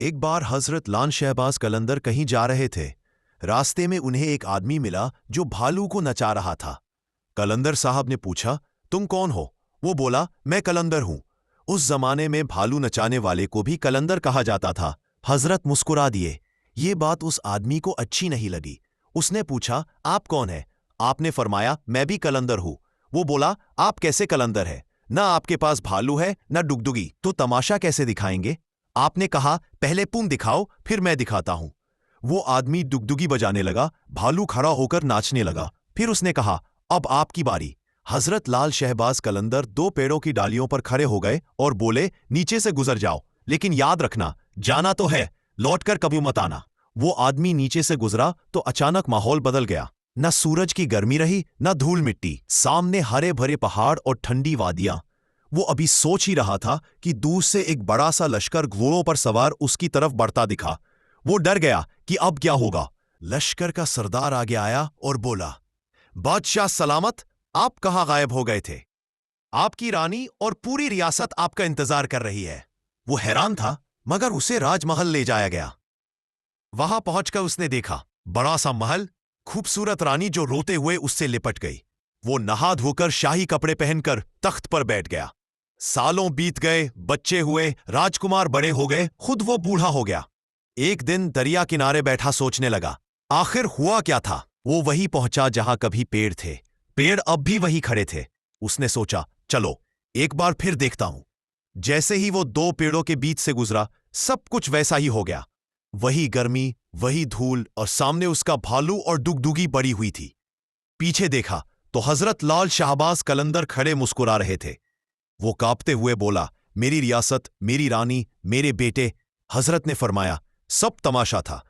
एक बार हजरत लाल शहबाज कलंदर कहीं जा रहे थे। रास्ते में उन्हें एक आदमी मिला जो भालू को नचा रहा था। कलंदर साहब ने पूछा, तुम कौन हो? वो बोला, मैं कलंदर हूं। उस जमाने में भालू नचाने वाले को भी कलंदर कहा जाता था। हजरत मुस्कुरा दिए। ये बात उस आदमी को अच्छी नहीं लगी। उसने पूछा, आप कौन है? आपने फरमाया, मैं भी कलंदर हूं। वो बोला, आप कैसे कलंदर है? ना आपके पास भालू है ना डुगडुगी, तो तमाशा कैसे दिखाएंगे? आपने कहा, पहले तुम दिखाओ फिर मैं दिखाता हूं। वो आदमी डुगडुगी बजाने लगा। भालू खड़ा होकर नाचने लगा। फिर उसने कहा, अब आपकी बारी। हजरत लाल शहबाज कलंदर दो पेड़ों की डालियों पर खड़े हो गए और बोले, नीचे से गुजर जाओ, लेकिन याद रखना, जाना तो है, लौटकर कभी मत आना। वो आदमी नीचे से गुजरा तो अचानक माहौल बदल गया। न सूरज की गर्मी रही न धूल मिट्टी। सामने हरे भरे पहाड़ और ठंडी वादियां। वो अभी सोच ही रहा था कि दूर से एक बड़ा सा लश्कर घोड़ों पर सवार उसकी तरफ बढ़ता दिखा। वो डर गया कि अब क्या होगा। लश्कर का सरदार आगे आया और बोला, बादशाह सलामत, आप कहाँ गायब हो गए थे? आपकी रानी और पूरी रियासत आपका इंतजार कर रही है। वो हैरान था, मगर उसे राजमहल ले जाया गया। वहां पहुंचकर उसने देखा बड़ा सा महल, खूबसूरत रानी जो रोते हुए उससे लिपट गई। वो नहा धोकर शाही कपड़े पहनकर तख्त पर बैठ गया। सालों बीत गए, बच्चे हुए, राजकुमार बड़े हो गए, खुद वो बूढ़ा हो गया। एक दिन दरिया किनारे बैठा सोचने लगा, आखिर हुआ क्या था? वो वहीं पहुंचा जहां कभी पेड़ थे। पेड़ अब भी वहीं खड़े थे। उसने सोचा, चलो एक बार फिर देखता हूं। जैसे ही वो दो पेड़ों के बीच से गुजरा, सब कुछ वैसा ही हो गया। वही गर्मी, वही धूल, और सामने उसका भालू और डुगडुगी बड़ी हुई थी। पीछे देखा तो हजरत लाल शाहबाज कलंदर खड़े मुस्कुरा रहे थे। वो कांपते हुए बोला, मेरी रियासत, मेरी रानी, मेरे बेटे। हजरत ने फरमाया, सब तमाशा था,